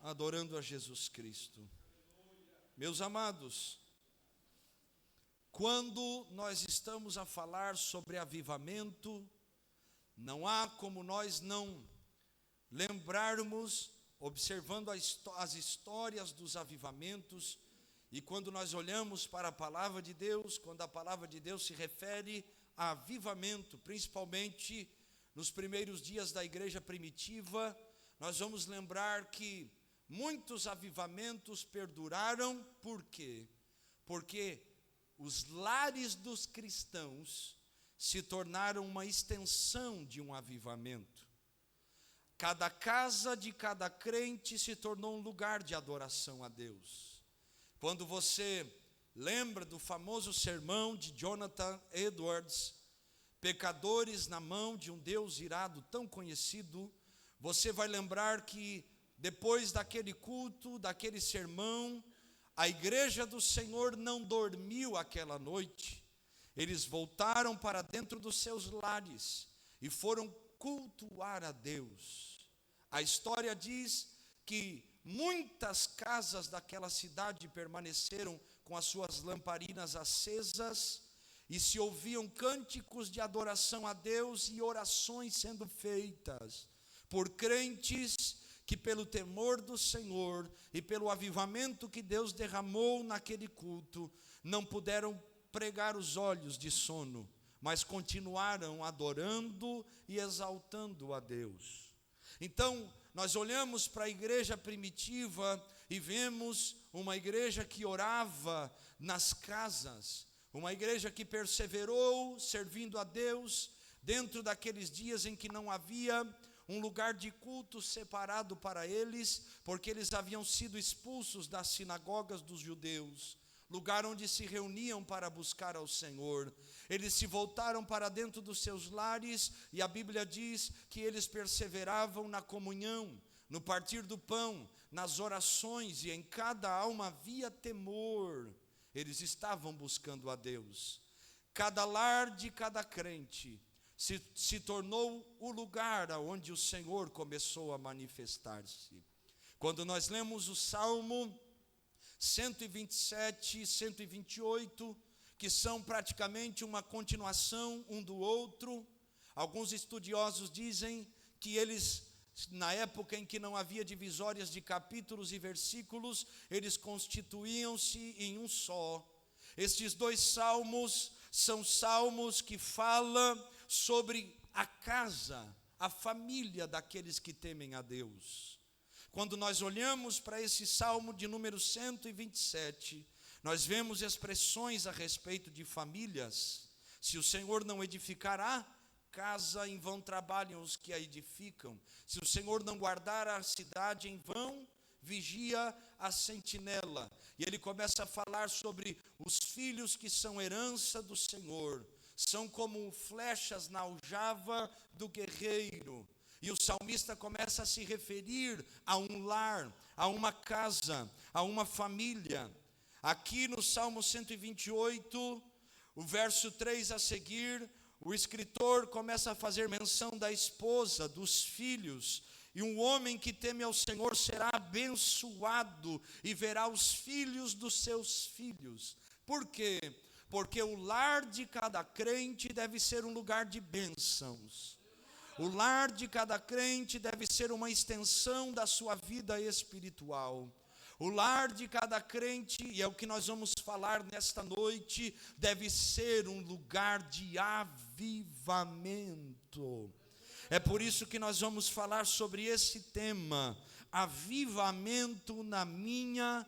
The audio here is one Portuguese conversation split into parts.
adorando a Jesus Cristo. Meus amados, quando nós estamos a falar sobre avivamento, não há como nós não lembrarmos, observando as histórias dos avivamentos, e quando nós olhamos para a palavra de Deus, quando a palavra de Deus se refere a avivamento, principalmente nos primeiros dias da igreja primitiva, nós vamos lembrar que muitos avivamentos perduraram. Por quê? Porque os lares dos cristãos se tornaram uma extensão de um avivamento. Cada casa de cada crente se tornou um lugar de adoração a Deus. Quando você lembra do famoso sermão de Jonathan Edwards, Pecadores na Mão de um Deus Irado, tão conhecido, você vai lembrar que depois daquele culto, daquele sermão, a igreja do Senhor não dormiu aquela noite. Eles voltaram para dentro dos seus lares e foram cultuar a Deus. A história diz que muitas casas daquela cidade permaneceram com as suas lamparinas acesas e se ouviam cânticos de adoração a Deus e orações sendo feitas por crentes que, pelo temor do Senhor e pelo avivamento que Deus derramou naquele culto, não puderam pregar os olhos de sono, mas continuaram adorando e exaltando a Deus. Então, nós olhamos para a igreja primitiva e vemos uma igreja que orava nas casas, uma igreja que perseverou servindo a Deus dentro daqueles dias em que não havia um lugar de culto separado para eles, porque eles haviam sido expulsos das sinagogas dos judeus, lugar onde se reuniam para buscar ao Senhor. Eles se voltaram para dentro dos seus lares e a Bíblia diz que eles perseveravam na comunhão, no partir do pão, nas orações, e em cada alma havia temor. Eles estavam buscando a Deus. Cada lar de cada crente se tornou o lugar onde o Senhor começou a manifestar-se. Quando nós lemos o Salmo 127 e 128, que são praticamente uma continuação um do outro, alguns estudiosos dizem que eles, na época em que não havia divisórias de capítulos e versículos, eles constituíam-se em um só. Estes dois salmos são salmos que falam sobre a casa, a família daqueles que temem a Deus. Quando nós olhamos para esse salmo de número 127, nós vemos expressões a respeito de famílias. Se o Senhor não edificar a casa, em vão trabalham os que a edificam. Se o Senhor não guardar a cidade, em vão vigia a sentinela. E ele começa a falar sobre os filhos que são herança do Senhor. São como flechas na aljava do guerreiro. E o salmista começa a se referir a um lar, a uma casa, a uma família. Aqui no Salmo 128, o verso 3 a seguir, o escritor começa a fazer menção da esposa, dos filhos. E um homem que teme ao Senhor será abençoado e verá os filhos dos seus filhos. Por quê? Porque o lar de cada crente deve ser um lugar de bênçãos. O lar de cada crente deve ser uma extensão da sua vida espiritual. O lar de cada crente, e é o que nós vamos falar nesta noite, deve ser um lugar de avivamento. É por isso que nós vamos falar sobre esse tema, avivamento na minha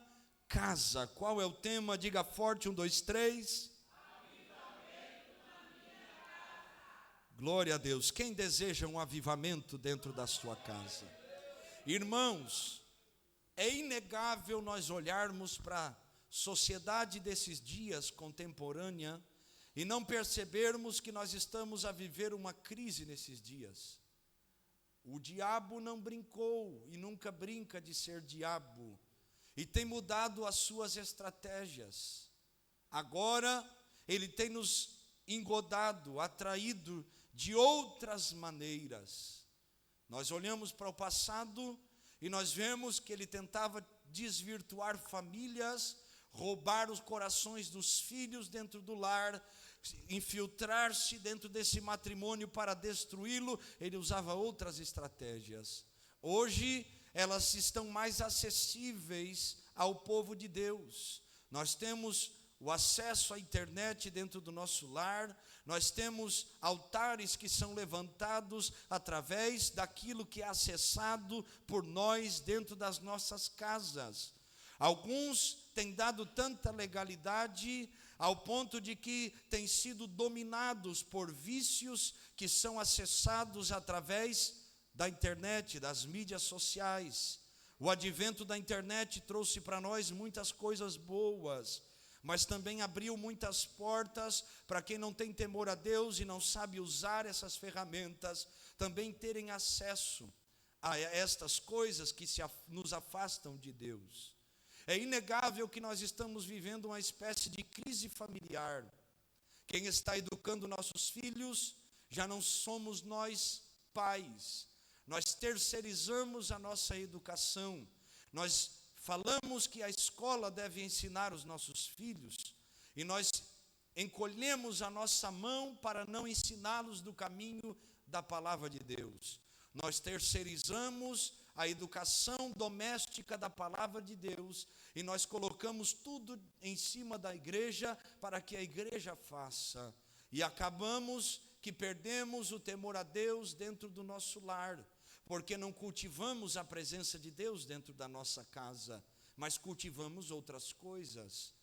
casa. Qual é o tema? Diga forte, 1, 2, 3. Glória a Deus. Quem deseja um avivamento dentro da sua casa? Irmãos, é inegável nós olharmos para a sociedade desses dias contemporânea e não percebermos que nós estamos a viver uma crise nesses dias. O diabo não brincou e nunca brinca de ser diabo e tem mudado as suas estratégias. Agora ele tem nos engodado, atraído de outras maneiras. Nós olhamos para o passado e nós vemos que ele tentava desvirtuar famílias, roubar os corações dos filhos dentro do lar, infiltrar-se dentro desse matrimônio para destruí-lo. Ele usava outras estratégias. Hoje elas estão mais acessíveis ao povo de Deus. Nós temos o acesso à internet dentro do nosso lar, nós temos altares que são levantados através daquilo que é acessado por nós dentro das nossas casas. Alguns têm dado tanta legalidade ao ponto de que têm sido dominados por vícios que são acessados através da internet, das mídias sociais. O advento da internet trouxe para nós muitas coisas boas, mas também abriu muitas portas para quem não tem temor a Deus e não sabe usar essas ferramentas, também terem acesso a estas coisas que nos afastam de Deus. É inegável que nós estamos vivendo uma espécie de crise familiar. Quem está educando nossos filhos já não somos nós pais. Nós terceirizamos a nossa educação. Nós falamos que a escola deve ensinar os nossos filhos e nós encolhemos a nossa mão para não ensiná-los do caminho da palavra de Deus. Nós terceirizamos a educação doméstica da palavra de Deus e nós colocamos tudo em cima da igreja para que a igreja faça. E acabamos que perdemos o temor a Deus dentro do nosso lar, porque não cultivamos a presença de Deus dentro da nossa casa, mas cultivamos outras coisas.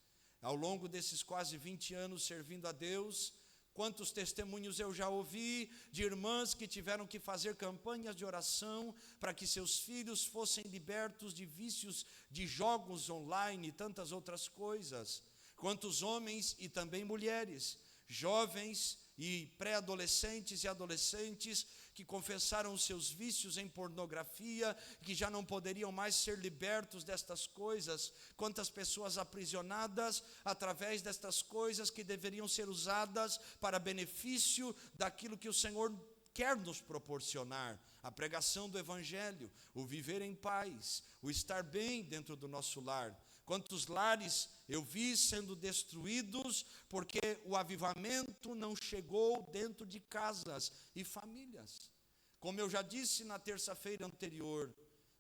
Ao longo desses quase 20 anos servindo a Deus, quantos testemunhos eu já ouvi de irmãs que tiveram que fazer campanhas de oração para que seus filhos fossem libertos de vícios de jogos online e tantas outras coisas. Quantos homens e também mulheres, jovens e pré-adolescentes e adolescentes que confessaram os seus vícios em pornografia, que já não poderiam mais ser libertos destas coisas. Quantas pessoas aprisionadas através destas coisas que deveriam ser usadas para benefício daquilo que o Senhor quer nos proporcionar. A pregação do Evangelho, o viver em paz, o estar bem dentro do nosso lar. Quantos lares eu vi sendo destruídos porque o avivamento não chegou dentro de casas e famílias. Como eu já disse na terça-feira anterior,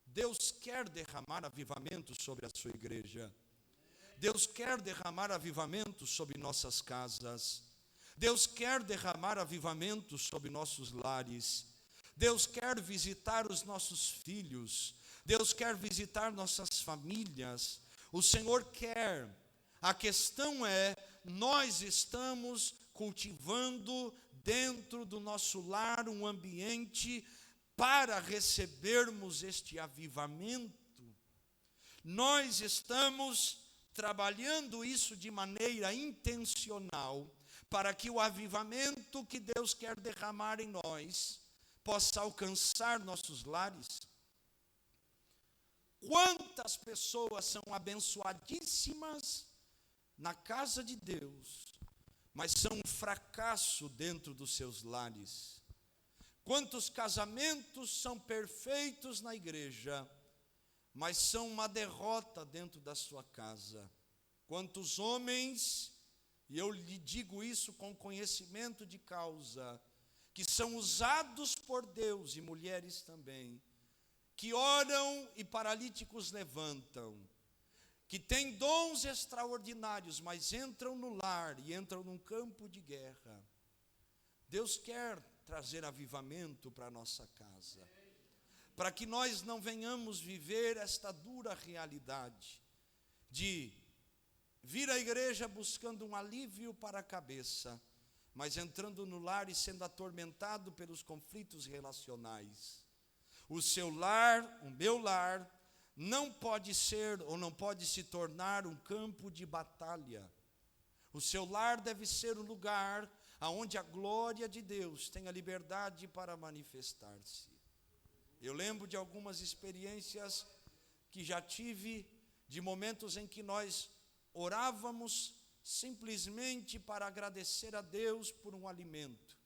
Deus quer derramar avivamento sobre a sua igreja. Deus quer derramar avivamento sobre nossas casas. Deus quer derramar avivamento sobre nossos lares. Deus quer visitar os nossos filhos. Deus quer visitar nossas famílias. O Senhor quer. A questão é, nós estamos cultivando dentro do nosso lar um ambiente para recebermos este avivamento. Nós estamos trabalhando isso de maneira intencional para que o avivamento que Deus quer derramar em nós possa alcançar nossos lares. Quantas pessoas são abençoadíssimas na casa de Deus, mas são um fracasso dentro dos seus lares. Quantos casamentos são perfeitos na igreja, mas são uma derrota dentro da sua casa. Quantos homens, e eu lhe digo isso com conhecimento de causa, que são usados por Deus, e mulheres também, que oram e paralíticos levantam, que têm dons extraordinários, mas entram no lar e entram num campo de guerra. Deus quer trazer avivamento para a nossa casa, para que nós não venhamos viver esta dura realidade de vir à igreja buscando um alívio para a cabeça, mas entrando no lar e sendo atormentado pelos conflitos relacionais. O seu lar, o meu lar, não pode ser ou não pode se tornar um campo de batalha. O seu lar deve ser o lugar onde a glória de Deus tenha liberdade para manifestar-se. Eu lembro de algumas experiências que já tive, de momentos em que nós orávamos simplesmente para agradecer a Deus por um alimento.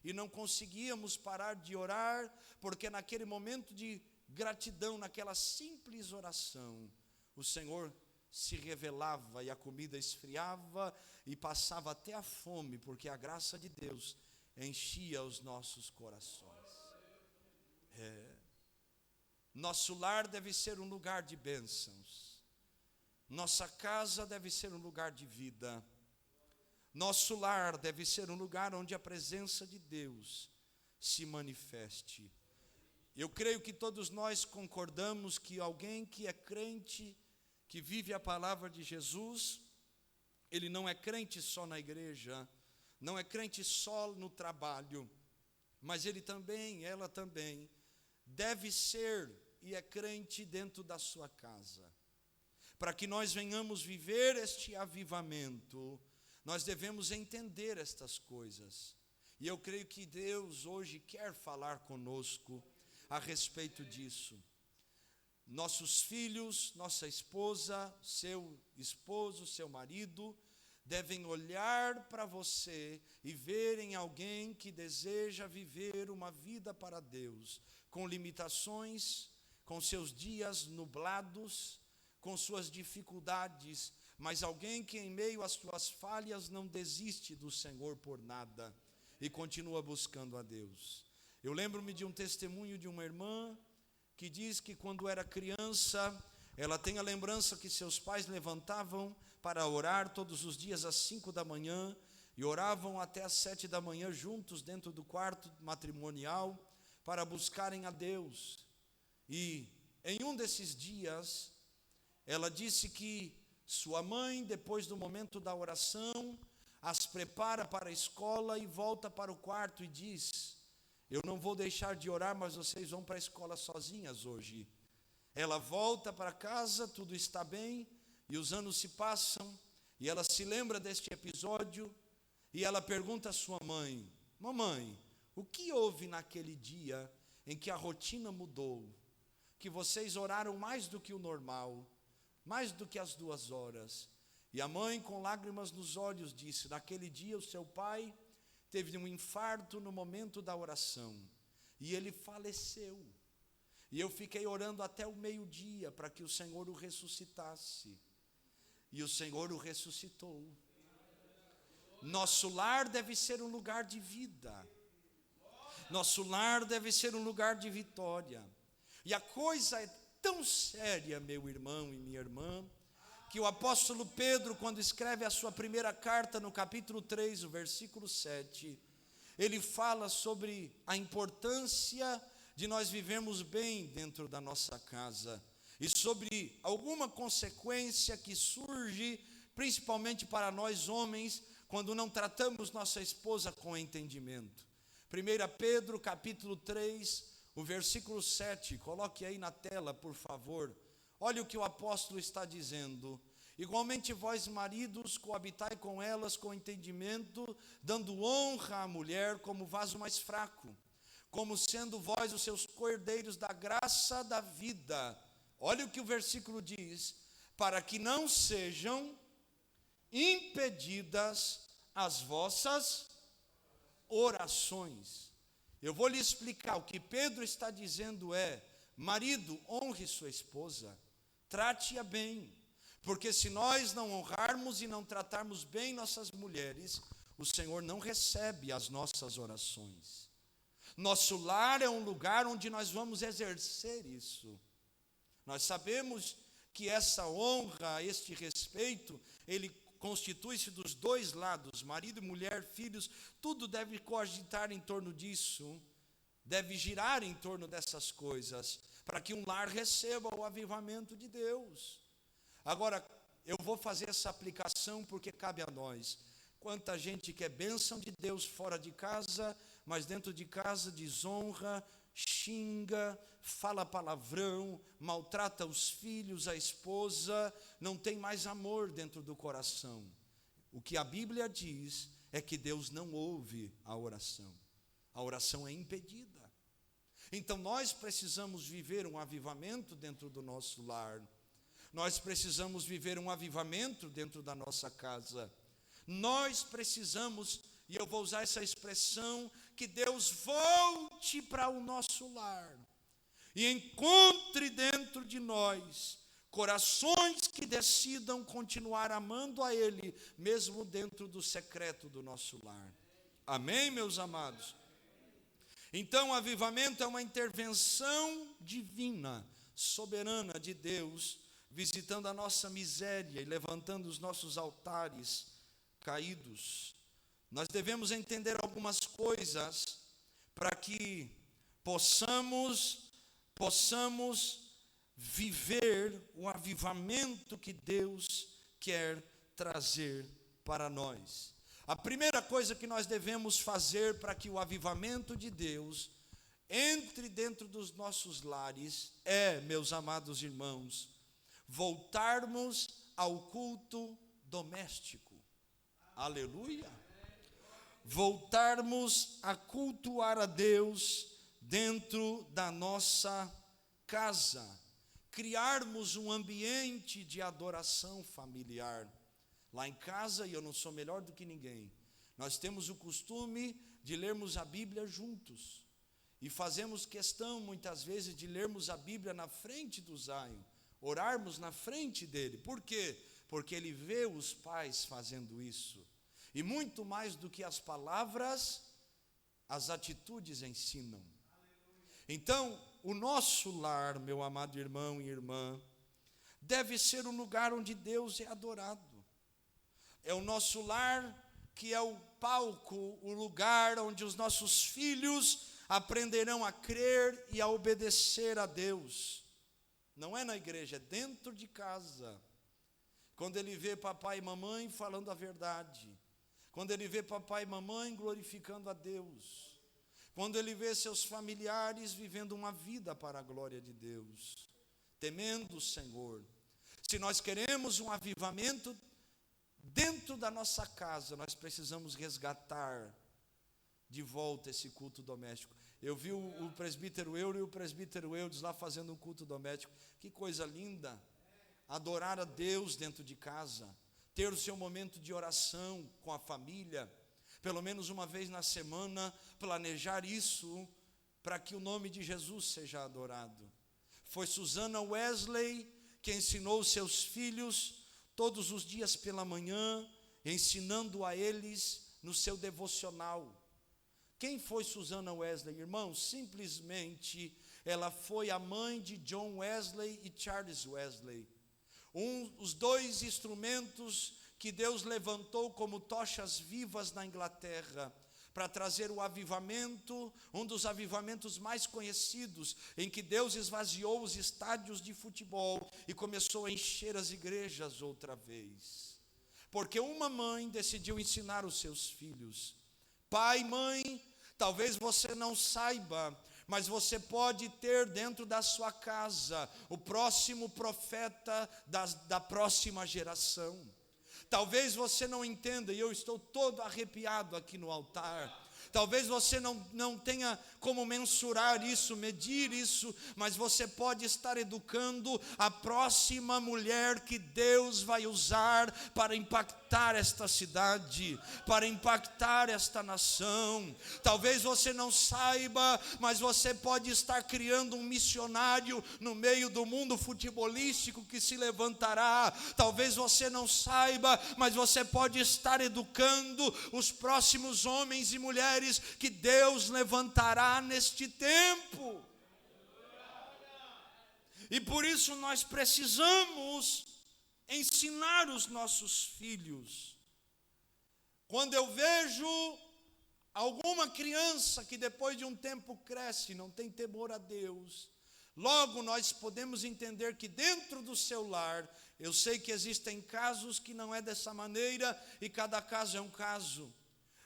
E não conseguíamos parar de orar, porque naquele momento de gratidão, naquela simples oração, o Senhor se revelava e a comida esfriava e passava até a fome, porque a graça de Deus enchia os nossos corações. Nosso lar deve ser um lugar de bênçãos. Nossa casa deve ser um lugar de vida. Nosso lar deve ser um lugar onde a presença de Deus se manifeste. Eu creio que todos nós concordamos que alguém que é crente, que vive a palavra de Jesus, ele não é crente só na igreja, não é crente só no trabalho, mas ela também deve ser e é crente dentro da sua casa. Para que nós venhamos viver este avivamento, nós devemos entender estas coisas. E eu creio que Deus hoje quer falar conosco a respeito disso. Nossos filhos, nossa esposa, seu esposo, seu marido, devem olhar para você e verem alguém que deseja viver uma vida para Deus, com limitações, com seus dias nublados, com suas dificuldades, mas alguém que em meio às suas falhas não desiste do Senhor por nada e continua buscando a Deus. Eu lembro-me de um testemunho de uma irmã que diz que quando era criança, ela tem a lembrança que seus pais levantavam para orar todos os dias às 5 da manhã e oravam até às 7 da manhã juntos dentro do quarto matrimonial para buscarem a Deus. E em um desses dias, ela disse que sua mãe, depois do momento da oração, as prepara para a escola e volta para o quarto e diz: eu não vou deixar de orar, mas vocês vão para a escola sozinhas hoje. Ela volta para casa, tudo está bem, e os anos se passam, e ela se lembra deste episódio, e ela pergunta à sua mãe: mamãe, o que houve naquele dia em que a rotina mudou? Que vocês oraram mais do que o normal, mais do que as 2 horas. E a mãe, com lágrimas nos olhos, disse: naquele dia o seu pai teve um infarto no momento da oração, e ele faleceu. E eu fiquei orando até o meio-dia para que o Senhor o ressuscitasse. E o Senhor o ressuscitou. Nosso lar deve ser um lugar de vida. Nosso lar deve ser um lugar de vitória. E a coisa é tão séria, meu irmão e minha irmã, que o apóstolo Pedro, quando escreve a sua primeira carta, no capítulo 3, o versículo 7, ele fala sobre a importância de nós vivermos bem dentro da nossa casa, e sobre alguma consequência que surge, principalmente para nós homens, quando não tratamos nossa esposa com entendimento. 1 Pedro, capítulo 3, o versículo 7, coloque aí na tela, por favor. Olha o que o apóstolo está dizendo: igualmente vós, maridos, coabitai com elas com entendimento, dando honra à mulher como vaso mais fraco, como sendo vós os seus cordeiros da graça da vida. Olha o que o versículo diz: para que não sejam impedidas as vossas orações. Eu vou lhe explicar. O que Pedro está dizendo é: marido, honre sua esposa, trate-a bem, porque se nós não honrarmos e não tratarmos bem nossas mulheres, o Senhor não recebe as nossas orações. Nosso lar é um lugar onde nós vamos exercer isso. Nós sabemos que essa honra, este respeito, ele constitui-se dos 2 lados, marido e mulher, filhos, tudo deve coagitar em torno disso, deve girar em torno dessas coisas, para que um lar receba o avivamento de Deus. Agora, eu vou fazer essa aplicação porque cabe a nós. Quanta gente quer bênção de Deus fora de casa, mas dentro de casa desonra, xinga, fala palavrão, maltrata os filhos, a esposa, não tem mais amor dentro do coração. O que a Bíblia diz é que Deus não ouve a oração é impedida. Então nós precisamos viver um avivamento dentro do nosso lar, nós precisamos viver um avivamento dentro da nossa casa, nós precisamos, e eu vou usar essa expressão, que Deus volte para o nosso lar. e encontre dentro de nós corações que decidam continuar amando a Ele, mesmo dentro do secreto do nosso lar. Amém, meus amados? Então, o avivamento é uma intervenção divina, soberana de Deus, visitando a nossa miséria e levantando os nossos altares caídos. Nós devemos entender algumas coisas para que possamos viver o avivamento que Deus quer trazer para nós. A primeira coisa que nós devemos fazer para que o avivamento de Deus entre dentro dos nossos lares é, meus amados irmãos, voltarmos ao culto doméstico. Aleluia! Voltarmos a cultuar a Deus dentro da nossa casa. Criarmos um ambiente de adoração familiar. Lá em casa, e eu não sou melhor do que ninguém, nós temos o costume de lermos a Bíblia juntos. E fazemos questão, muitas vezes, de lermos a Bíblia na frente do Zion, orarmos na frente dele. Por quê? Porque ele vê os pais fazendo isso. E muito mais do que as palavras, as atitudes ensinam. Então, o nosso lar, meu amado irmão e irmã, deve ser um lugar onde Deus é adorado. É o nosso lar que é o palco, o lugar onde os nossos filhos aprenderão a crer e a obedecer a Deus. Não é na igreja, é dentro de casa. Quando ele vê papai e mamãe falando a verdade. Quando ele vê papai e mamãe glorificando a Deus. Quando ele vê seus familiares vivendo uma vida para a glória de Deus, temendo o Senhor. Se nós queremos um avivamento dentro da nossa casa, nós precisamos resgatar de volta esse culto doméstico. Eu vi o presbítero Euro e o presbítero Eudes lá fazendo um culto doméstico. Que coisa linda! Adorar a Deus dentro de casa, ter o seu momento de oração com a família, pelo menos uma vez na semana, planejar isso para que o nome de Jesus seja adorado. Foi Susana Wesley que ensinou seus filhos todos os dias pela manhã, ensinando a eles no seu devocional. Quem foi Susana Wesley, irmão? Simplesmente ela foi a mãe de John Wesley e Charles Wesley. Os dois instrumentos que Deus levantou como tochas vivas na Inglaterra, para trazer o avivamento, um dos avivamentos mais conhecidos, em que Deus esvaziou os estádios de futebol e começou a encher as igrejas outra vez. Porque uma mãe decidiu ensinar os seus filhos. Pai, mãe, talvez você não saiba, mas você pode ter dentro da sua casa o próximo profeta da próxima geração. Talvez você não entenda, e eu estou todo arrepiado aqui no altar. Talvez você não tenha como mensurar isso, medir isso, mas você pode estar educando a próxima mulher que Deus vai usar para impactar esta cidade, para impactar esta nação. Talvez você não saiba, mas você pode estar criando um missionário no meio do mundo futebolístico que se levantará. Talvez você não saiba, mas você pode estar educando os próximos homens e mulheres que Deus levantará neste tempo. E por isso nós precisamos ensinar os nossos filhos. Quando eu vejo alguma criança que depois de um tempo cresce, não tem temor a Deus, logo nós podemos entender que dentro do seu lar, eu sei que existem casos que não é dessa maneira, e cada caso é um caso.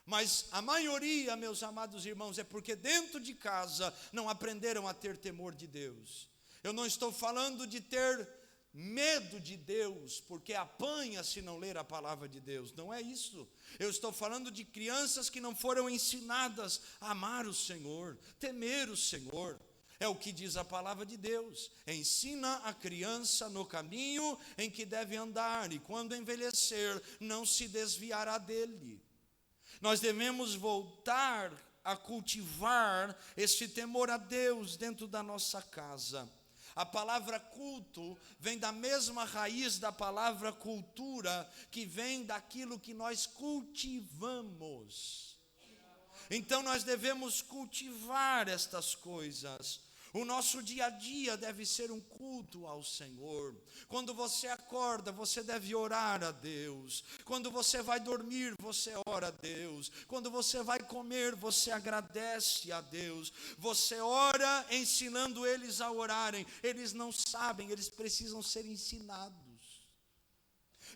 Mas a maioria, meus amados irmãos, é porque dentro de casa não aprenderam a ter temor de Deus. Eu não estou falando de ter medo de Deus, porque apanha se não ler a palavra de Deus. Não é isso. Eu estou falando de crianças que não foram ensinadas a amar o Senhor, temer o Senhor. É o que diz a palavra de Deus. Ensina a criança no caminho em que deve andar, e quando envelhecer, não se desviará dele. Nós devemos voltar a cultivar este temor a Deus dentro da nossa casa. A palavra culto vem da mesma raiz da palavra cultura, que vem daquilo que nós cultivamos. Então nós devemos cultivar estas coisas. O nosso dia a dia deve ser um culto ao Senhor. Quando você acorda, você deve orar a Deus. Quando você vai dormir, você ora a Deus. Quando você vai comer, você agradece a Deus. Você ora ensinando eles a orarem. Eles não sabem, eles precisam ser ensinados.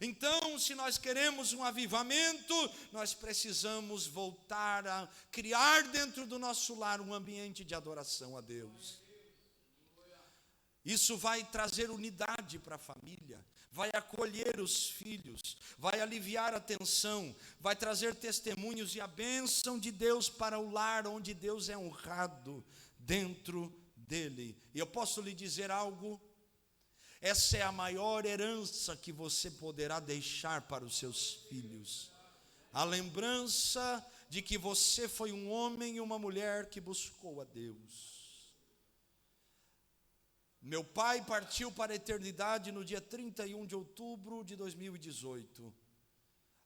Então, se nós queremos um avivamento, nós precisamos voltar a criar dentro do nosso lar um ambiente de adoração a Deus. Isso vai trazer unidade para a família, vai acolher os filhos, vai aliviar a tensão, vai trazer testemunhos e a bênção de Deus para o lar onde Deus é honrado dentro dele. E eu posso lhe dizer algo? Essa é a maior herança que você poderá deixar para os seus filhos. A lembrança de que você foi um homem e uma mulher que buscou a Deus. Meu pai partiu para a eternidade no dia 31 de outubro de 2018.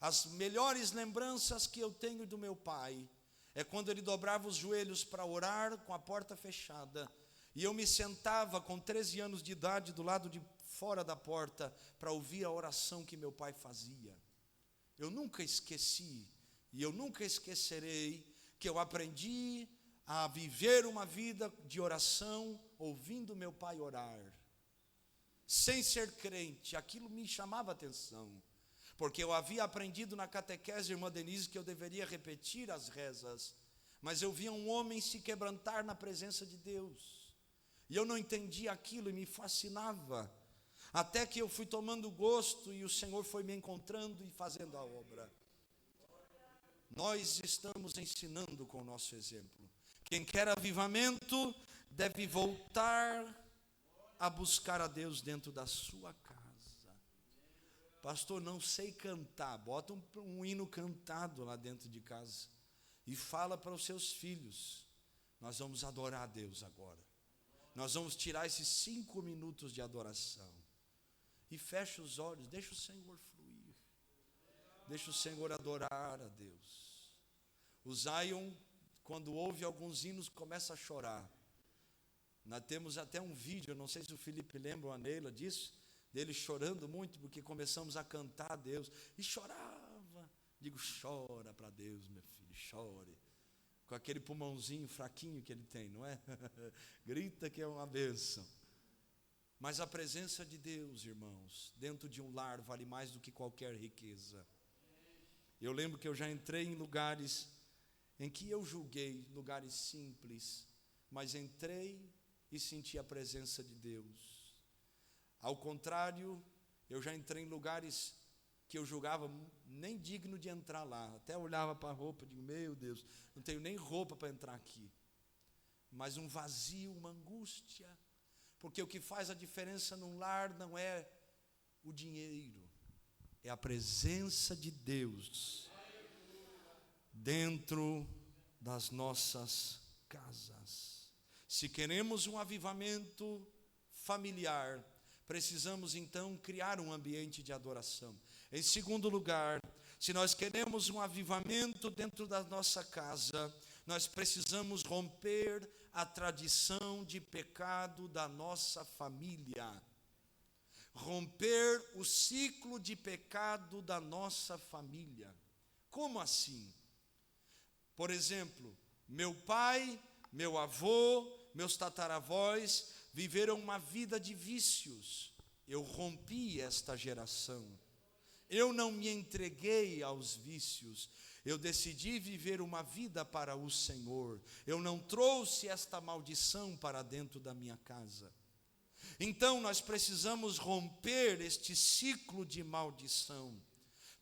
As melhores lembranças que eu tenho do meu pai é quando ele dobrava os joelhos para orar com a porta fechada. E eu me sentava com 13 anos de idade do lado de fora da porta para ouvir a oração que meu pai fazia. Eu nunca esqueci e eu nunca esquecerei que eu aprendi a viver uma vida de oração ouvindo meu pai orar. Sem ser crente, aquilo me chamava a atenção, porque eu havia aprendido na catequese, irmã Denise, que eu deveria repetir as rezas, mas eu via um homem se quebrantar na presença de Deus, e eu não entendia aquilo e me fascinava, até que eu fui tomando gosto e o Senhor foi me encontrando e fazendo a obra. Nós estamos ensinando com o nosso exemplo. Quem quer avivamento deve voltar a buscar a Deus dentro da sua casa. Pastor, não sei cantar. Bota um hino cantado lá dentro de casa e fala para os seus filhos: nós vamos adorar a Deus agora. Nós vamos tirar esses 5 minutos de adoração. E fecha os olhos, deixa o Senhor fluir. Deixa o Senhor adorar a Deus. O Zion, quando ouve alguns hinos, começa a chorar. Nós temos até um vídeo, não sei se o Felipe lembra ou a Neila disso, dele chorando muito, porque começamos a cantar a Deus. E chorava. Digo, chora para Deus, meu filho, chore. Com aquele pulmãozinho fraquinho que ele tem, não é? Grita que é uma bênção. Mas a presença de Deus, irmãos, dentro de um lar vale mais do que qualquer riqueza. Eu lembro que eu já entrei em lugares em que eu julguei, lugares simples, mas entrei e senti a presença de Deus. Ao contrário, eu já entrei em lugares que eu julgava nem digno de entrar lá. Até olhava para a roupa e digo, meu Deus, não tenho nem roupa para entrar aqui. Mas um vazio, uma angústia, porque o que faz a diferença num lar não é o dinheiro, é a presença de Deus dentro das nossas casas. Se queremos um avivamento familiar, precisamos então criar um ambiente de adoração. Em segundo lugar, se nós queremos um avivamento dentro da nossa casa, nós precisamos romper a tradição de pecado da nossa família. Romper o ciclo de pecado da nossa família. Como assim? Por exemplo, meu pai, meu avô, meus tataravós viveram uma vida de vícios. Eu rompi esta geração. Eu não me entreguei aos vícios. Eu decidi viver uma vida para o Senhor. Eu não trouxe esta maldição para dentro da minha casa. Então nós precisamos romper este ciclo de maldição.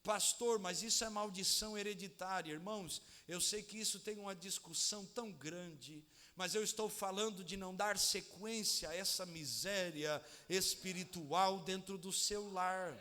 Pastor, mas isso é maldição hereditária. Irmãos, eu sei que isso tem uma discussão tão grande, mas eu estou falando de não dar sequência a essa miséria espiritual dentro do seu lar.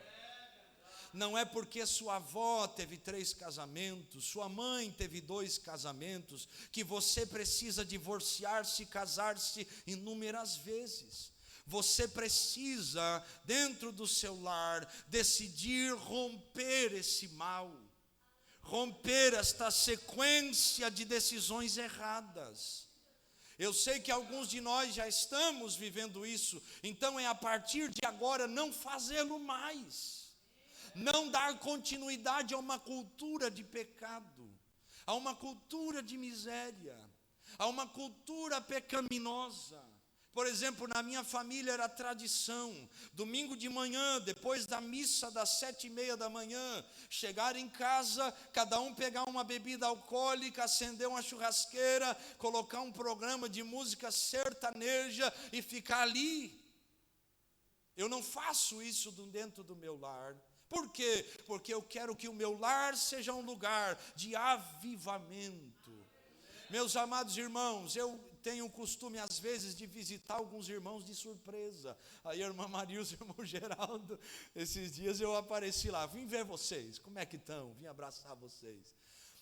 Não é porque sua avó teve 3 casamentos, sua mãe teve 2 casamentos, que você precisa divorciar-se e casar-se inúmeras vezes. Você precisa, dentro do seu lar, decidir romper esse mal, romper esta sequência de decisões erradas. Eu sei que alguns de nós já estamos vivendo isso, então é a partir de agora não fazê-lo mais, não dar continuidade a uma cultura de pecado, a uma cultura de miséria, a uma cultura pecaminosa. Por exemplo, na minha família era tradição, domingo de manhã, depois da missa das 7:30 da manhã, chegar em casa, cada um pegar uma bebida alcoólica, acender uma churrasqueira, colocar um programa de música sertaneja e ficar ali. Eu não faço isso dentro do meu lar. Por quê? Porque eu quero que o meu lar seja um lugar de avivamento. Meus amados irmãos, eu tenho o costume às vezes de visitar alguns irmãos de surpresa. Aí a irmã Marilza e o irmão Geraldo, esses dias eu apareci lá, vim ver vocês, como é que estão? Vim abraçar vocês.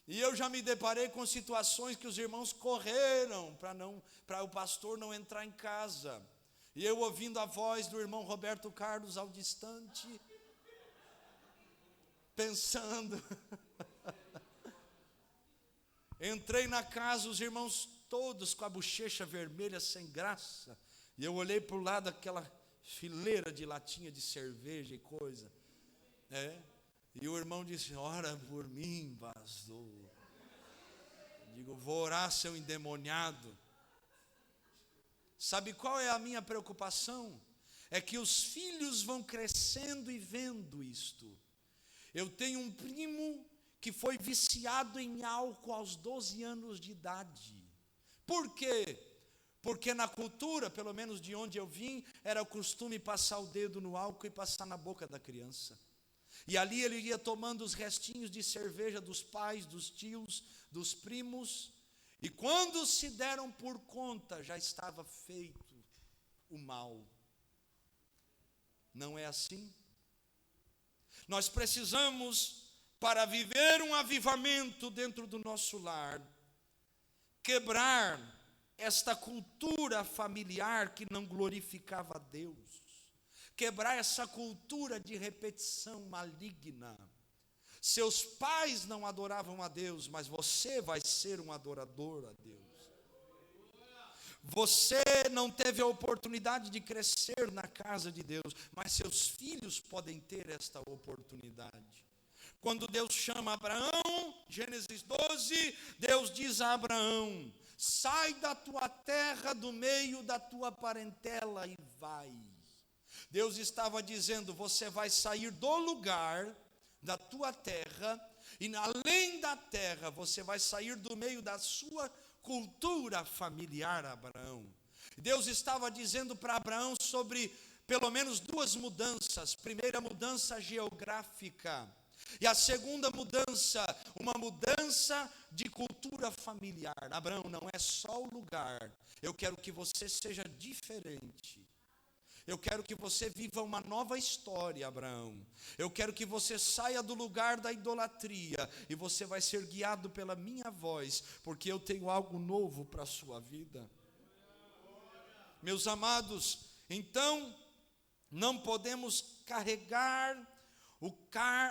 E eu já me deparei com situações que os irmãos correram para o pastor não entrar em casa. E eu ouvindo a voz do irmão Roberto Carlos ao distante, pensando. Entrei na casa, os irmãos todos com a bochecha vermelha, sem graça. E eu olhei para o lado daquela fileira de latinha de cerveja e coisa. E o irmão disse: ora por mim, pastor. Digo, vou orar, seu endemoniado. Sabe qual é a minha preocupação? É que os filhos vão crescendo e vendo isto. Eu tenho um primo que foi viciado em álcool aos 12 anos de idade. Por quê? Porque na cultura, pelo menos de onde eu vim, era o costume passar o dedo no álcool e passar na boca da criança. E ali ele ia tomando os restinhos de cerveja dos pais, dos tios, dos primos, e quando se deram por conta, já estava feito o mal. Não é assim? Nós precisamos, para viver um avivamento dentro do nosso lar, quebrar esta cultura familiar que não glorificava a Deus, quebrar essa cultura de repetição maligna. Seus pais não adoravam a Deus, mas você vai ser um adorador a Deus. Você não teve a oportunidade de crescer na casa de Deus, mas seus filhos podem ter esta oportunidade. Quando Deus chama Abraão, Gênesis 12, Deus diz a Abraão: sai da tua terra, do meio da tua parentela e vai. Deus estava dizendo: você vai sair do lugar da tua terra, e além da terra, você vai sair do meio da sua cultura familiar, Abraão. Deus estava dizendo para Abraão sobre pelo menos 2 mudanças. Primeira mudança geográfica, e a segunda mudança, uma mudança de cultura familiar. Abraão, não é só o lugar, eu quero que você seja diferente. Eu quero que você viva uma nova história, Abraão. Eu quero que você saia do lugar da idolatria, e você vai ser guiado pela minha voz, porque eu tenho algo novo para a sua vida. Meus amados, então, não podemos carregar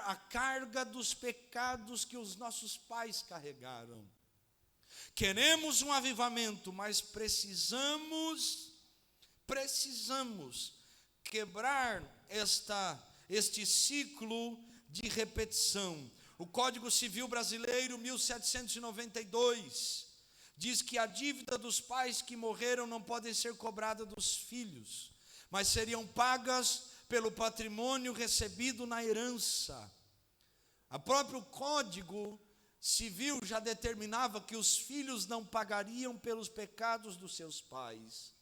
a carga dos pecados que os nossos pais carregaram. Queremos um avivamento, mas precisamos quebrar este ciclo de repetição. O Código Civil Brasileiro, 1792, diz que a dívida dos pais que morreram não pode ser cobrada dos filhos, mas seriam pagas pelo patrimônio recebido na herança. O próprio Código Civil já determinava que os filhos não pagariam pelos pecados dos seus pais.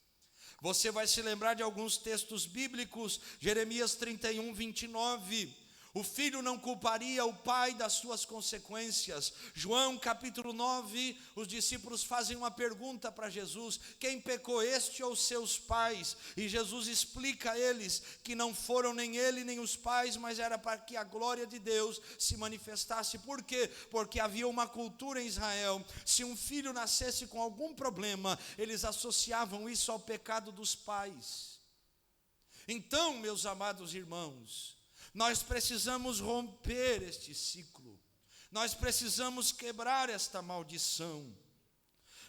Você vai se lembrar de alguns textos bíblicos. Jeremias 31, 29. O filho não culparia o pai das suas consequências. João capítulo 9, os discípulos fazem uma pergunta para Jesus: quem pecou, este ou seus pais? E Jesus explica a eles que não foram nem ele nem os pais, mas era para que a glória de Deus se manifestasse. Por quê? Porque havia uma cultura em Israel: se um filho nascesse com algum problema, eles associavam isso ao pecado dos pais. Então, meus amados irmãos, nós precisamos romper este ciclo, nós precisamos quebrar esta maldição,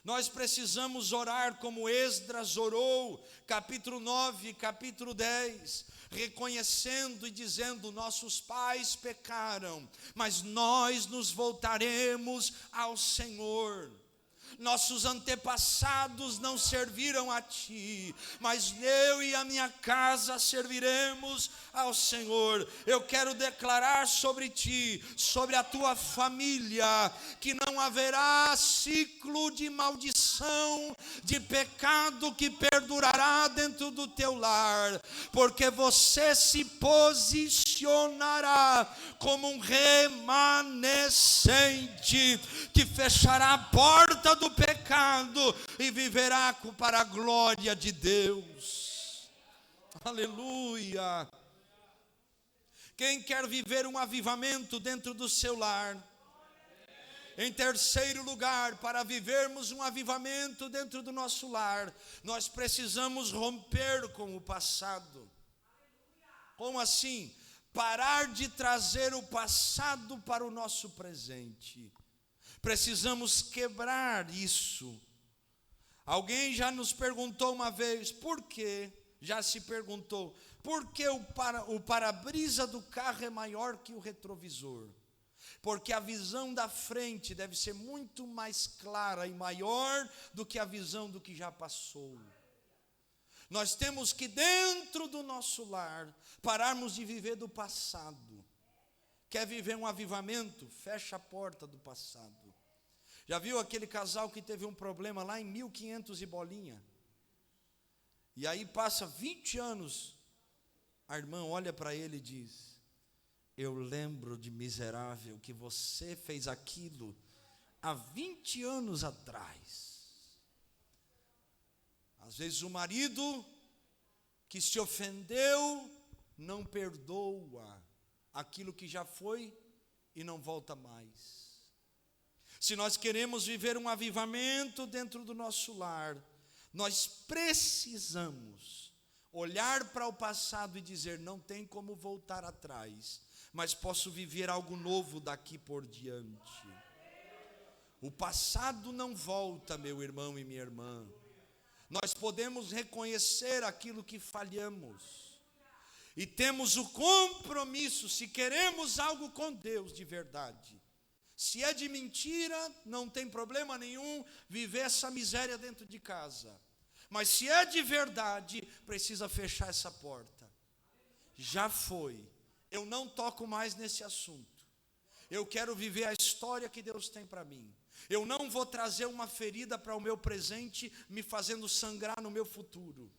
nós precisamos orar como Esdras orou, capítulo 9, capítulo 10, reconhecendo e dizendo: nossos pais pecaram, mas nós nos voltaremos ao Senhor. Nossos antepassados não serviram a ti, mas eu e a minha casa serviremos ao Senhor. Eu quero declarar sobre ti, sobre a tua família, que não haverá ciclo de maldição, de pecado que perdurará dentro do teu lar, porque você se posicionará como um remanescente que fechará a porta do pecado e viverá para a glória de Deus. Aleluia. Quem quer viver um avivamento dentro do seu lar? Em terceiro lugar, para vivermos um avivamento dentro do nosso lar, nós precisamos romper com o passado. Como assim? Parar de trazer o passado para o nosso presente. Precisamos quebrar isso. Alguém já nos perguntou uma vez, por quê? Já se perguntou, por que o para-brisa do carro é maior que o retrovisor? Porque a visão da frente deve ser muito mais clara e maior do que a visão do que já passou. Nós temos que, dentro do nosso lar, pararmos de viver do passado. Quer viver um avivamento? Fecha a porta do passado. Já viu aquele casal que teve um problema lá em 1500 e bolinha? E aí passa 20 anos, a irmã olha para ele e diz: eu lembro de miserável que você fez aquilo há 20 anos atrás. Às vezes o marido que se ofendeu não perdoa aquilo que já foi e não volta mais. Se nós queremos viver um avivamento dentro do nosso lar, nós precisamos olhar para o passado e dizer: não tem como voltar atrás, mas posso viver algo novo daqui por diante. O passado não volta, meu irmão e minha irmã. Nós podemos reconhecer aquilo que falhamos e temos o compromisso, se queremos algo com Deus de verdade. Se é de mentira, não tem problema nenhum viver essa miséria dentro de casa. Mas se é de verdade, precisa fechar essa porta. Já foi. Eu não toco mais nesse assunto. Eu quero viver a história que Deus tem para mim. Eu não vou trazer uma ferida para o meu presente, me fazendo sangrar no meu futuro.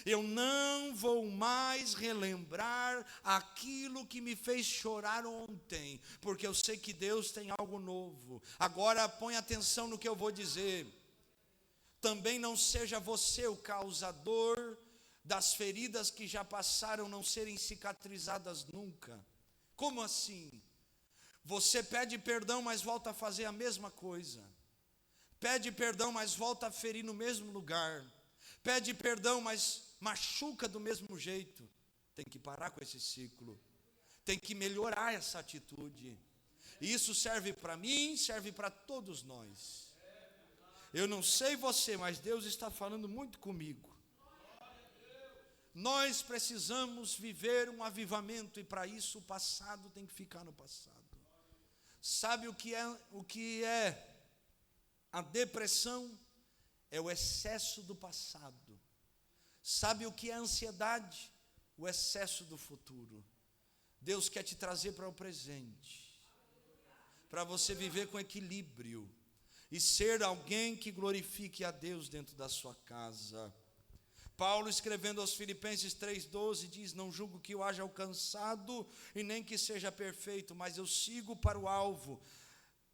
Eu não vou mais relembrar aquilo que me fez chorar ontem, porque eu sei que Deus tem algo novo. Agora põe atenção no que eu vou dizer. Também não seja você o causador das feridas que já passaram não serem cicatrizadas nunca. Como assim? Você pede perdão, mas volta a fazer a mesma coisa. Pede perdão, mas volta a ferir no mesmo lugar. Pede perdão, mas machuca do mesmo jeito. Tem que parar com esse ciclo. Tem que melhorar essa atitude. E isso serve para mim, serve para todos nós. Eu não sei você, mas Deus está falando muito comigo. Nós precisamos viver um avivamento e para isso o passado tem que ficar no passado. Sabe o que é a depressão? É o excesso do passado. Sabe o que é a ansiedade? O excesso do futuro. Deus quer te trazer para o presente, para você viver com equilíbrio e ser alguém que glorifique a Deus dentro da sua casa. Paulo, escrevendo aos Filipenses 3,12, diz: não julgo que eu haja alcançado e nem que seja perfeito, mas eu sigo para o alvo,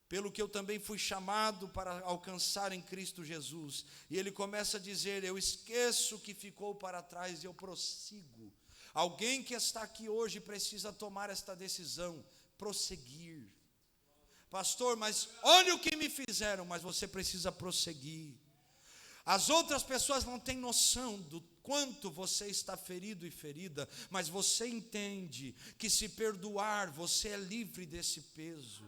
pelo que eu também fui chamado para alcançar em Cristo Jesus. E ele começa a dizer: eu esqueço o que ficou para trás e eu prossigo. Alguém que está aqui hoje precisa tomar esta decisão, prosseguir. Pastor, mas olha o que me fizeram, mas você precisa prosseguir. As outras pessoas não têm noção do quanto você está ferido e ferida, mas você entende que se perdoar, você é livre desse peso.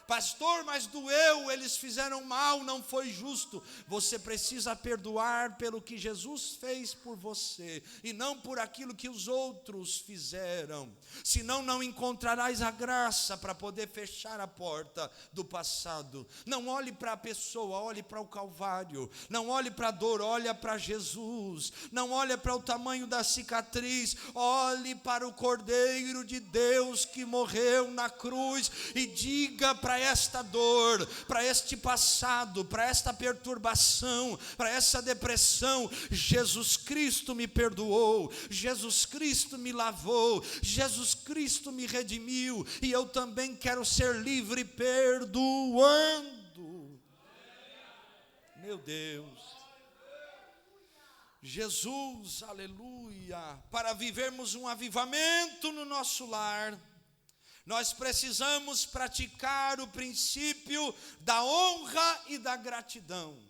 Pastor, mas doeu, eles fizeram mal, não foi justo. Você precisa perdoar pelo que Jesus fez por você, e não por aquilo que os outros fizeram. Senão não encontrarás a graça para poder fechar a porta do passado. Não olhe para a pessoa, olhe para o Calvário. Não olhe para a dor, olhe para Jesus. Não olhe para o tamanho da cicatriz, olhe para o Cordeiro de Deus que morreu na cruz, e diga para esta dor, para este passado, para esta perturbação, para essa depressão: Jesus Cristo me perdoou, Jesus Cristo me lavou, Jesus Cristo me redimiu, e eu também quero ser livre perdoando. Meu Deus, Jesus, aleluia. Para vivermos um avivamento no nosso lar, nós precisamos praticar o princípio da honra e da gratidão.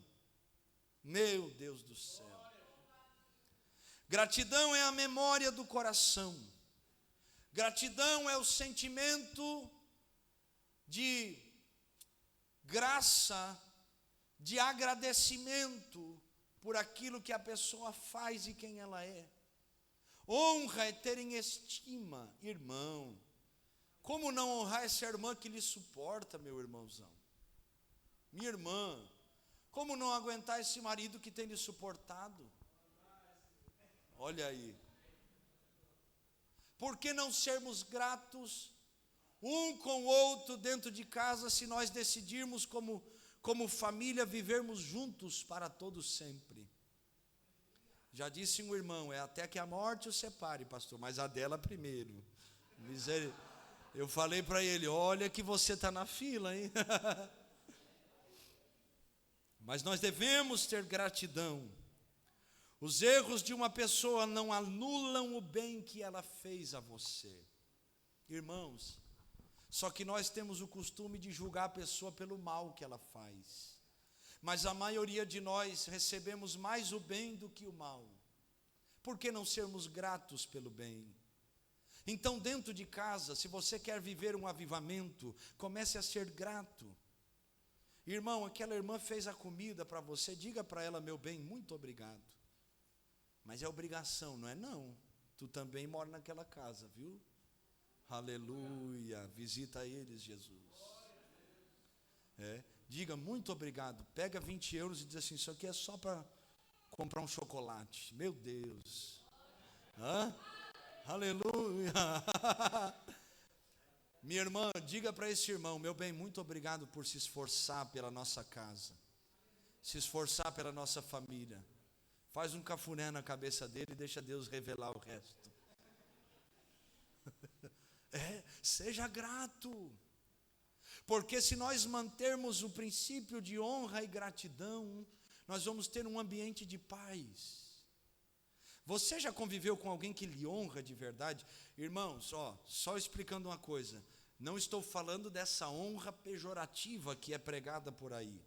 Meu Deus do céu. Gratidão é a memória do coração. Gratidão é o sentimento de graça, de agradecimento por aquilo que a pessoa faz e quem ela é. Honra é ter em estima, irmão. Como não honrar essa irmã que lhe suporta, meu irmãozão? Minha irmã, como não aguentar esse marido que tem lhe suportado? Olha aí. Por que não sermos gratos um com o outro dentro de casa, se nós decidirmos como família vivermos juntos para todos sempre? Já disse um irmão: é até que a morte os separe, pastor, mas a dela primeiro. Eu falei para ele: olha que você está na fila, hein? Mas nós devemos ter gratidão. Os erros de uma pessoa não anulam o bem que ela fez a você. Irmãos, só que nós temos o costume de julgar a pessoa pelo mal que ela faz. Mas a maioria de nós recebemos mais o bem do que o mal. Por que não sermos gratos pelo bem? Então, dentro de casa, se você quer viver um avivamento, comece a ser grato. Irmão, aquela irmã fez a comida para você, diga para ela: meu bem, muito obrigado. Mas é obrigação, não é não. Tu também mora naquela casa, viu? Aleluia, visita eles, Jesus. Diga muito obrigado, pega 20 euros e diz assim: isso aqui é só para comprar um chocolate. Meu Deus. Aleluia. Minha irmã, diga para esse irmão: meu bem, muito obrigado por se esforçar pela nossa casa, se esforçar pela nossa família. Faz um cafuné na cabeça dele e deixa Deus revelar o resto. Seja grato. Porque se nós mantermos o princípio de honra e gratidão, nós vamos ter um ambiente de paz. Você já conviveu com alguém que lhe honra de verdade? Irmãos, só explicando uma coisa. Não estou falando dessa honra pejorativa que é pregada por aí.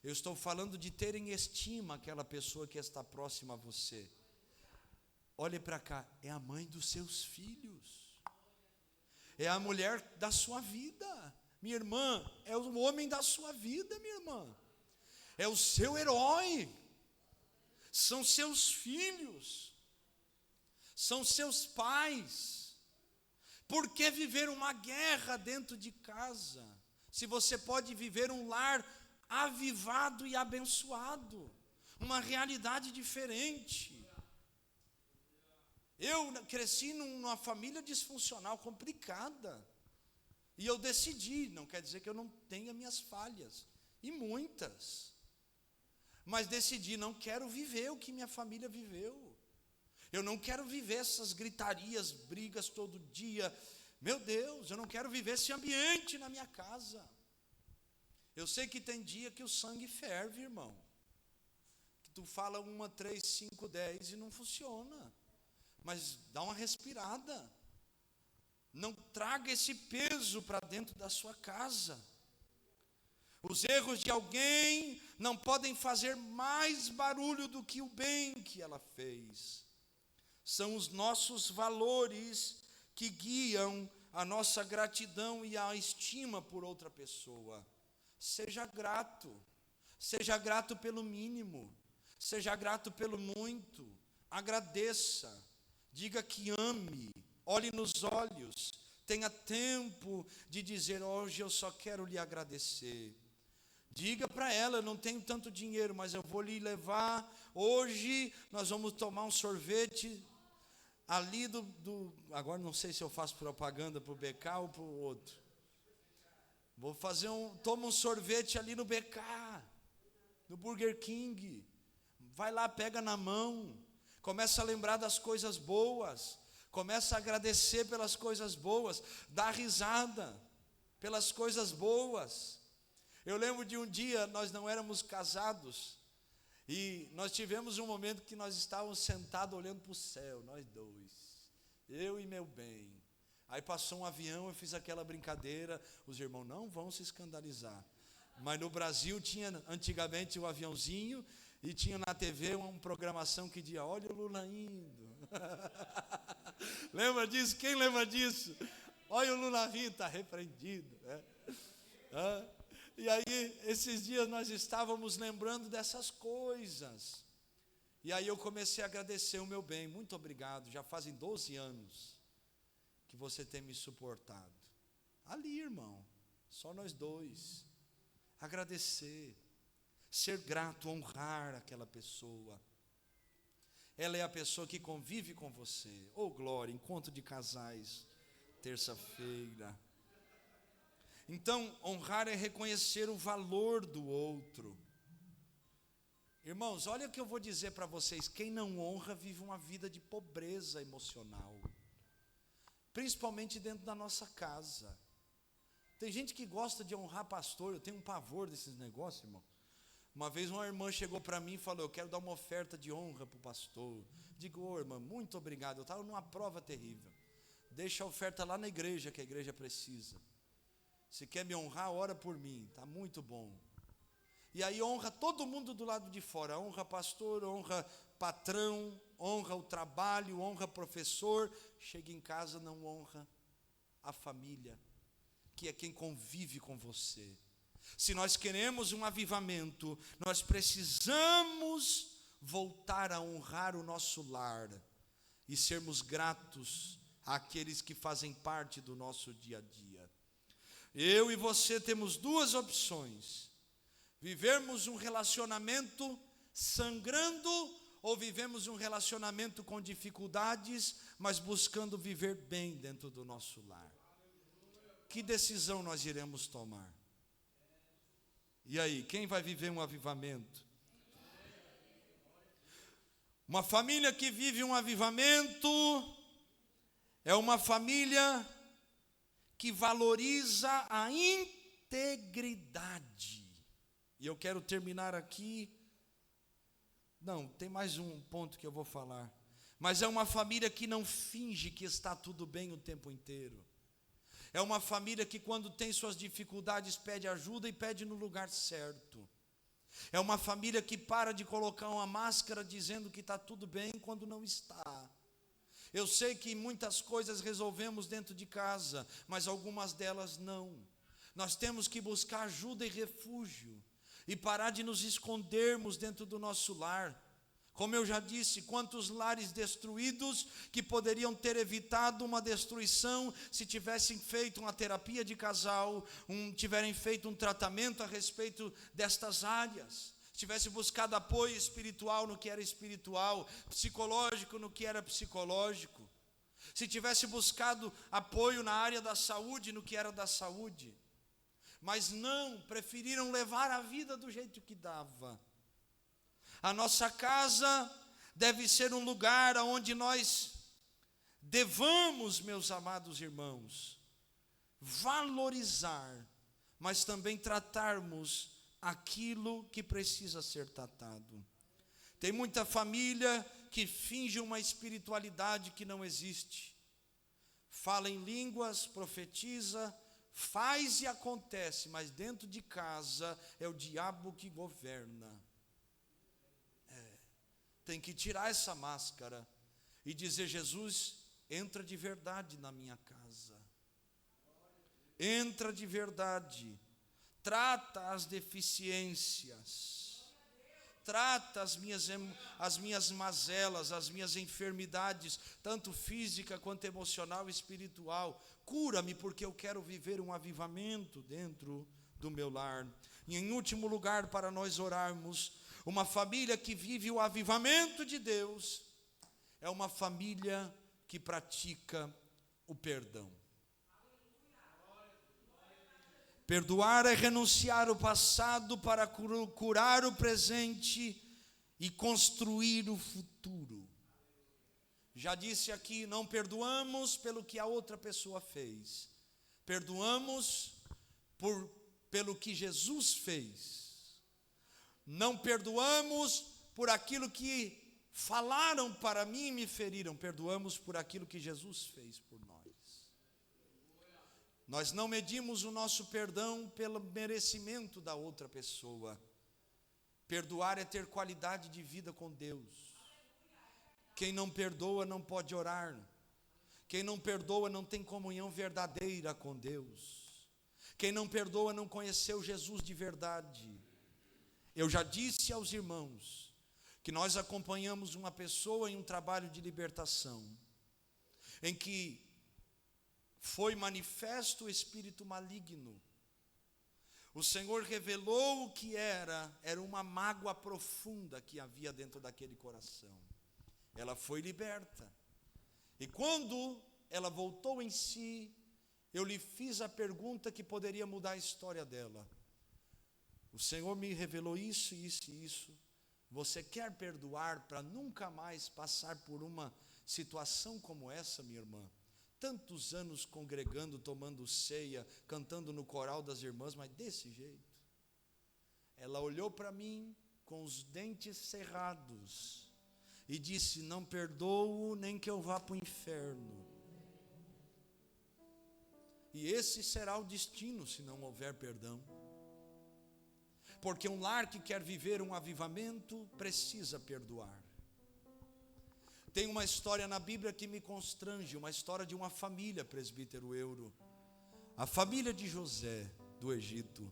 Eu estou falando de ter em estima aquela pessoa que está próxima a você. Olhe para cá, é a mãe dos seus filhos. É a mulher da sua vida. Minha irmã, é o homem da sua vida, minha irmã. É o seu herói. São seus filhos. São seus pais. Por que viver uma guerra dentro de casa, se você pode viver um lar avivado e abençoado, uma realidade diferente? Eu cresci numa família disfuncional, complicada, e eu decidi, não quer dizer que eu não tenha minhas falhas, e muitas, mas decidi, não quero viver o que minha família viveu. Eu não quero viver essas gritarias, brigas todo dia. Meu Deus, eu não quero viver esse ambiente na minha casa. Eu sei que tem dia que o sangue ferve, irmão. Que tu fala 1, 3, 5, 10 e não funciona. Mas dá uma respirada. Não traga esse peso para dentro da sua casa. Os erros de alguém não podem fazer mais barulho do que o bem que ela fez. São os nossos valores que guiam a nossa gratidão e a estima por outra pessoa. Seja grato pelo mínimo, seja grato pelo muito, agradeça, diga que ame, olhe nos olhos, tenha tempo de dizer, hoje eu só quero lhe agradecer. Diga para ela, eu não tenho tanto dinheiro, mas eu vou lhe levar, hoje nós vamos tomar um sorvete ali agora não sei se eu faço propaganda para o BK ou para o outro. Toma um sorvete ali no BK, no Burger King. Vai lá, pega na mão, começa a lembrar das coisas boas, começa a agradecer pelas coisas boas, dá risada pelas coisas boas. Eu lembro de um dia, nós não éramos casados, e nós tivemos um momento que nós estávamos sentados olhando para o céu, nós dois, eu e meu bem. Aí passou um avião, eu fiz aquela brincadeira, os irmãos não vão se escandalizar. Mas no Brasil tinha antigamente o aviãozinho e tinha na TV uma programação que dizia, olha o Lula indo. Lembra disso? Quem lembra disso? Olha o Lula vindo, está repreendido. E aí, esses dias nós estávamos lembrando dessas coisas. E aí eu comecei a agradecer o meu bem. Muito obrigado, já fazem 12 anos que você tem me suportado. Ali, irmão, só nós dois. Agradecer, ser grato, honrar aquela pessoa. Ela é a pessoa que convive com você. Oh, glória, encontro de casais, terça-feira. Então, honrar é reconhecer o valor do outro. Irmãos, olha o que eu vou dizer para vocês. Quem não honra vive uma vida de pobreza emocional. Principalmente dentro da nossa casa. Tem gente que gosta de honrar pastor. Eu tenho um pavor desses negócios, irmão. Uma vez uma irmã chegou para mim e falou, eu quero dar uma oferta de honra para o pastor. Digo, ô irmã, muito obrigado. Eu estava numa prova terrível. Deixa a oferta lá na igreja, que a igreja precisa. Se quer me honrar, ora por mim, está muito bom. E aí honra todo mundo do lado de fora, honra pastor, honra patrão, honra o trabalho, honra professor. Chega em casa, não honra a família, que é quem convive com você. Se nós queremos um avivamento, nós precisamos voltar a honrar o nosso lar e sermos gratos àqueles que fazem parte do nosso dia a dia. Eu e você temos duas opções: vivermos um relacionamento sangrando ou vivemos um relacionamento com dificuldades, mas buscando viver bem dentro do nosso lar. Que decisão nós iremos tomar? E aí, quem vai viver um avivamento? Uma família que vive um avivamento é uma família que valoriza a integridade. E eu quero terminar aqui. Não, tem mais um ponto que eu vou falar. Mas é uma família que não finge que está tudo bem o tempo inteiro. É uma família que quando tem suas dificuldades pede ajuda e pede no lugar certo. É uma família que para de colocar uma máscara dizendo que está tudo bem quando não está. Eu sei que muitas coisas resolvemos dentro de casa, mas algumas delas não. Nós temos que buscar ajuda e refúgio e parar de nos escondermos dentro do nosso lar. Como eu já disse, quantos lares destruídos que poderiam ter evitado uma destruição se tivessem feito uma terapia de casal, tiverem feito um tratamento a respeito destas áreas, se tivesse buscado apoio espiritual no que era espiritual, psicológico no que era psicológico, se tivesse buscado apoio na área da saúde no que era da saúde, mas não, preferiram levar a vida do jeito que dava. A nossa casa deve ser um lugar onde nós devamos, meus amados irmãos, valorizar, mas também tratarmos aquilo que precisa ser tratado. Tem muita família que finge uma espiritualidade que não existe. Fala em línguas, profetiza, faz e acontece, mas dentro de casa é o diabo que governa. Tem que tirar essa máscara e dizer: Jesus, entra de verdade na minha casa. Entra de verdade. Trata as deficiências. Trata as minhas mazelas, as minhas enfermidades, tanto física quanto emocional e espiritual. Cura-me, porque eu quero viver um avivamento dentro do meu lar. E em último lugar, para nós orarmos, uma família que vive o avivamento de Deus é uma família que pratica o perdão. Perdoar é renunciar ao passado para curar o presente e construir o futuro. Já disse aqui, não perdoamos pelo que a outra pessoa fez. Perdoamos pelo que Jesus fez. Não perdoamos por aquilo que falaram para mim e me feriram. Perdoamos por aquilo que Jesus fez por nós. Nós não medimos o nosso perdão pelo merecimento da outra pessoa. Perdoar é ter qualidade de vida com Deus. Quem não perdoa não pode orar. Quem não perdoa não tem comunhão verdadeira com Deus. Quem não perdoa não conheceu Jesus de verdade. Eu já disse aos irmãos que nós acompanhamos uma pessoa em um trabalho de libertação, em que foi manifesto o espírito maligno. O Senhor revelou o que era uma mágoa profunda que havia dentro daquele coração. Ela foi liberta. E quando ela voltou em si, eu lhe fiz a pergunta que poderia mudar a história dela. O Senhor me revelou isso, isso e isso. Você quer perdoar para nunca mais passar por uma situação como essa, minha irmã? Tantos anos congregando, tomando ceia, cantando no coral das irmãs, mas desse jeito. Ela olhou para mim com os dentes cerrados e disse: não perdoo nem que eu vá para o inferno. E esse será o destino se não houver perdão. Porque um lar que quer viver um avivamento precisa perdoar. Tem uma história na Bíblia que me constrange, uma história de uma família, presbítero Euro. A família de José, do Egito,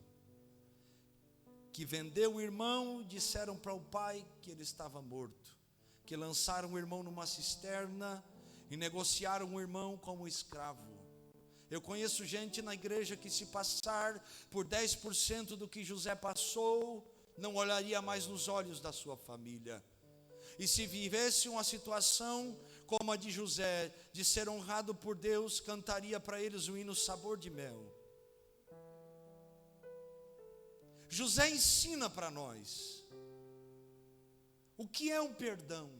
que vendeu o irmão, disseram para o pai que ele estava morto, que lançaram o irmão numa cisterna e negociaram o irmão como escravo. Eu conheço gente na igreja que, se passar por 10% do que José passou, não olharia mais nos olhos da sua família. E se vivesse uma situação como a de José, de ser honrado por Deus, cantaria para eles o hino Sabor de Mel. José ensina para nós o que é um perdão.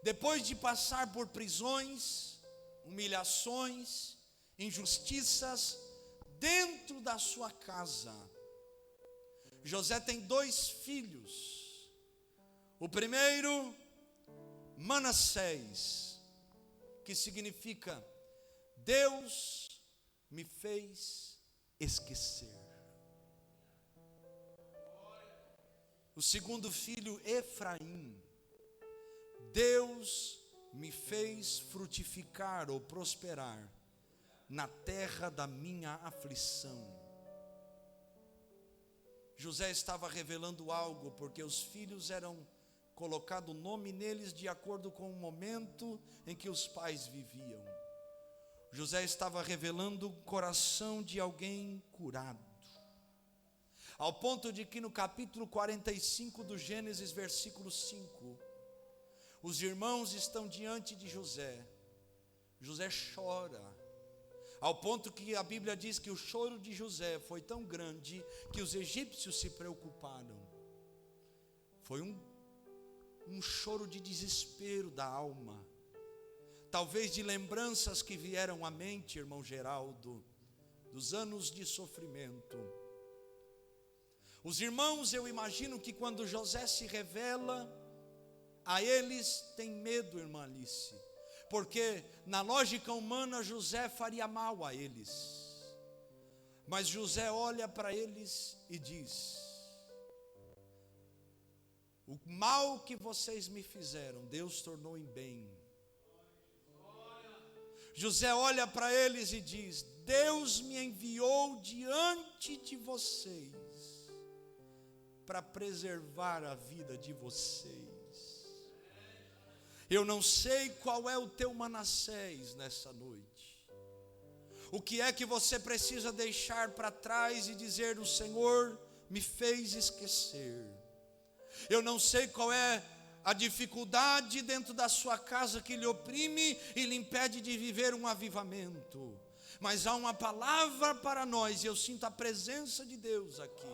Depois de passar por prisões, humilhações, injustiças dentro da sua casa, José tem 2 filhos. O primeiro, Manassés, que significa Deus me fez esquecer. O segundo filho, Efraim, Deus me fez frutificar ou prosperar na terra da minha aflição. José estava revelando algo, porque os filhos eram colocado o nome neles de acordo com o momento em que os pais viviam. José estava revelando o coração de alguém curado, ao ponto de que no capítulo 45 do Gênesis, versículo 5, os irmãos estão diante de José. José chora, ao ponto que a Bíblia diz que o choro de José foi tão grande que os egípcios se preocuparam. Foi um choro de desespero da alma, talvez de lembranças que vieram à mente, irmão Geraldo, dos anos de sofrimento. Os irmãos, eu imagino que quando José se revela a eles, tem medo, irmã Alice, porque na lógica humana José faria mal a eles, mas José olha para eles e diz: o mal que vocês me fizeram, Deus tornou em bem. José olha para eles e diz: Deus me enviou diante de vocês para preservar a vida de vocês. Eu não sei qual é o teu Manassés nessa noite. O que é que você precisa deixar para trás e dizer: o Senhor me fez esquecer. Eu não sei qual é a dificuldade dentro da sua casa que lhe oprime e lhe impede de viver um avivamento. Mas há uma palavra para nós, e eu sinto a presença de Deus aqui.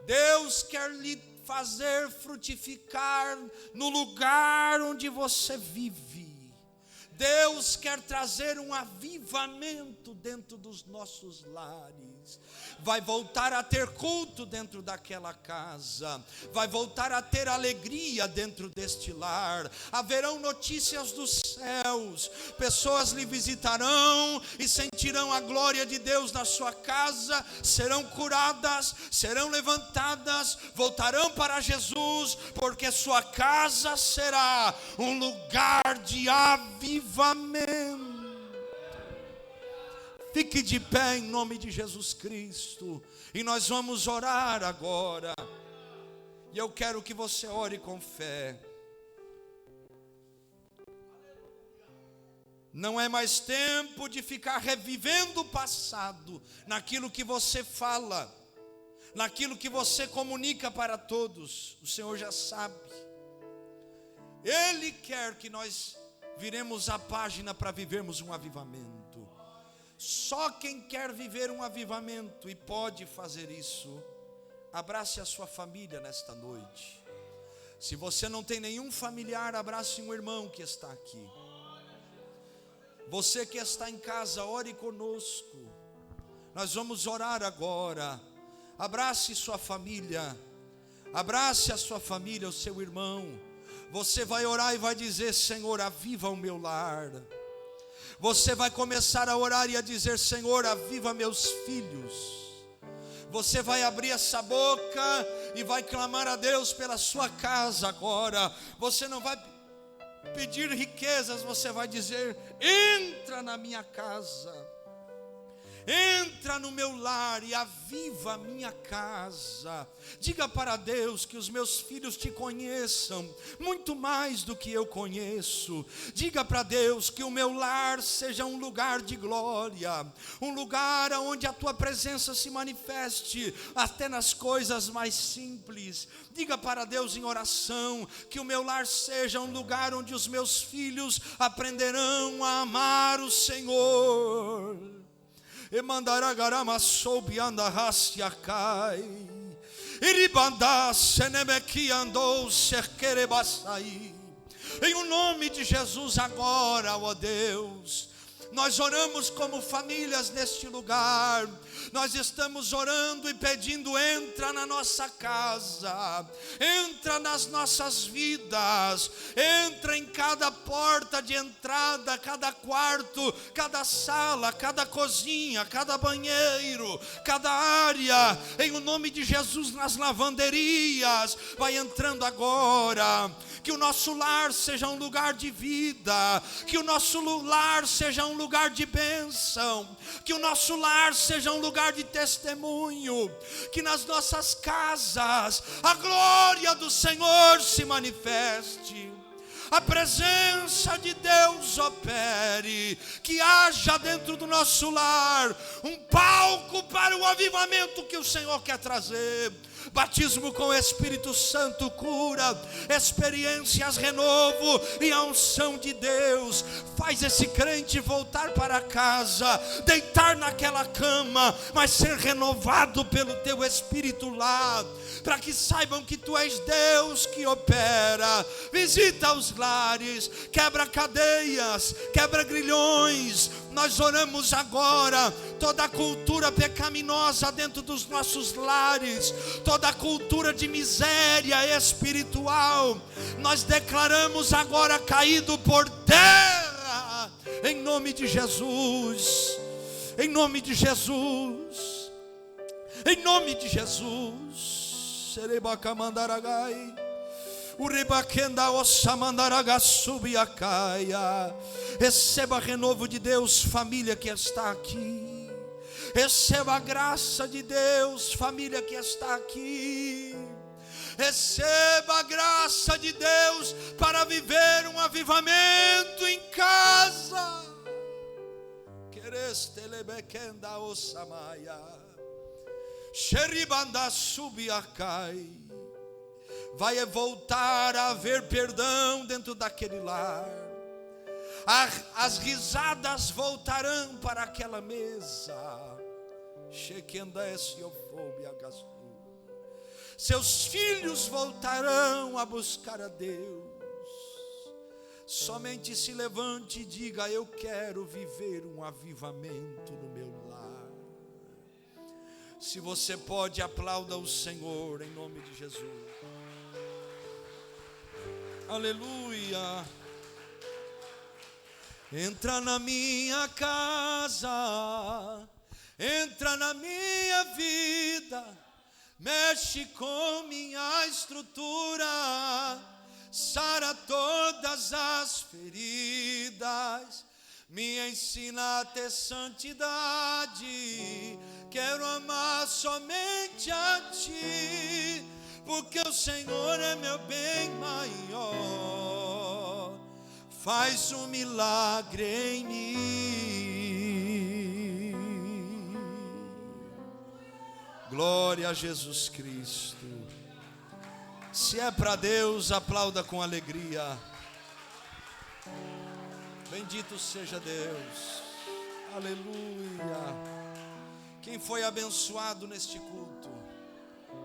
Deus quer lhe fazer frutificar no lugar onde você vive. Deus quer trazer um avivamento dentro dos nossos lares. Vai voltar a ter culto dentro daquela casa. Vai voltar a ter alegria dentro deste lar. Haverão notícias dos céus. Pessoas lhe visitarão e sentirão a glória de Deus na sua casa. Serão curadas, serão levantadas, voltarão para Jesus, porque sua casa será um lugar de avivamento. Fique de pé em nome de Jesus Cristo, e nós vamos orar agora. E eu quero que você ore com fé. Não é mais tempo de ficar revivendo o passado, naquilo que você fala, naquilo que você comunica para todos. O Senhor já sabe. Ele quer que nós viremos a página para vivermos um avivamento. Só quem quer viver um avivamento e pode fazer isso, abrace a sua família nesta noite. Se você não tem nenhum familiar, abrace um irmão que está aqui. Você que está em casa, ore conosco. Nós vamos orar agora. Abrace sua família. Abrace a sua família, o seu irmão. Você vai orar e vai dizer: Senhor, aviva o meu lar. Você vai começar a orar e a dizer: Senhor, aviva meus filhos. Você vai abrir essa boca e vai clamar a Deus pela sua casa agora. Você não vai pedir riquezas, você vai dizer: entra na minha casa, entra no meu lar e aviva a minha casa. Diga para Deus que os meus filhos te conheçam muito mais do que eu conheço. Diga para Deus que o meu lar seja um lugar de glória, um lugar onde a tua presença se manifeste até nas coisas mais simples. Diga para Deus em oração que o meu lar seja um lugar onde os meus filhos aprenderão a amar o Senhor. E mandará garama soube anda rastia cai. Iribandá senemequi andou cerquere baçai. Em o nome de Jesus agora, ó Deus, nós oramos como famílias neste lugar. Nós estamos orando e pedindo: entra na nossa casa, entra nas nossas vidas, entra em cada porta de entrada, cada quarto, cada sala, cada cozinha, cada banheiro, cada área, em o nome de Jesus, nas lavanderias. Vai entrando agora. Que o nosso lar seja um lugar de vida, que o nosso lar seja um lugar de bênção, que o nosso lar seja um lugar de testemunho, que nas nossas casas a glória do Senhor se manifeste, a presença de Deus opere, que haja dentro do nosso lar um palco para o avivamento que o Senhor quer trazer. batismo com o Espírito Santo, cura, experiências, renovo e a unção de Deus. Faz esse crente voltar para casa, deitar naquela cama, mas ser renovado pelo teu Espírito lá, para que saibam que tu és Deus que opera. Visita os lares, quebra cadeias, quebra grilhões. Nós oramos agora, toda a cultura pecaminosa dentro dos nossos lares, toda a cultura de miséria espiritual, nós declaramos agora caído por terra, em nome de Jesus, em nome de Jesus, em nome de Jesus. Serebacamandaragai, Uribaquenda ossamandaraga subiacaia. Receba renovo de Deus, família que está aqui. Receba a graça de Deus, família que está aqui. Receba a graça de Deus para viver um avivamento em casa. Querestelebequenda ossamaya. Xeribanda subiacai. Vai voltar a haver perdão dentro daquele lar. As risadas voltarão para aquela mesa. Seus filhos voltarão a buscar a Deus. Somente se levante e diga: eu quero viver um avivamento no meu lar. Se você pode, aplauda o Senhor em nome de Jesus. Aleluia. Entra na minha casa, entra na minha vida, mexe com minha estrutura, sara todas as feridas, me ensina a ter santidade. Quero amar somente a Ti, porque o Senhor é meu bem maior. Faz um milagre em mim. Glória a Jesus Cristo. Se é para Deus, aplauda com alegria. Bendito seja Deus. Aleluia. Quem foi abençoado neste culto?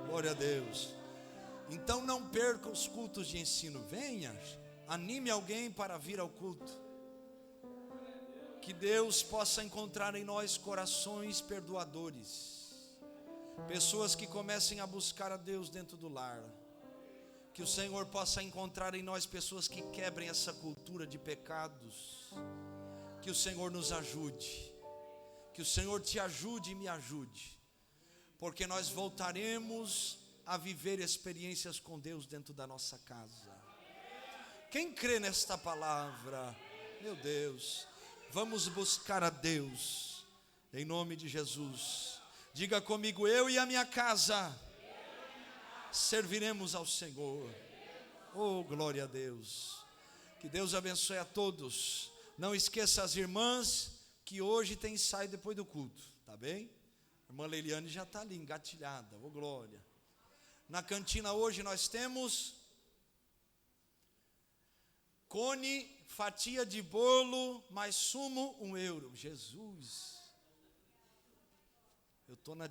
Glória a Deus. Então não perca os cultos de ensino. Venha, anime alguém para vir ao culto. Que Deus possa encontrar em nós corações perdoadores, pessoas que comecem a buscar a Deus dentro do lar. Que o Senhor possa encontrar em nós pessoas que quebrem essa cultura de pecados. Que o Senhor nos ajude. Que o Senhor te ajude e me ajude, porque nós voltaremos a viver experiências com Deus dentro da nossa casa. Quem crê nesta palavra? Meu Deus, vamos buscar a Deus em nome de Jesus. Diga comigo: eu e a minha casa serviremos ao Senhor. Oh, glória a Deus. Que Deus abençoe a todos. Não esqueça as irmãs que hoje tem ensaio depois do culto, tá bem? A irmã Leiliane já está ali engatilhada. Oh, glória. Na cantina hoje nós temos cone, fatia de bolo, mais sumo, €1. Jesus, eu estou na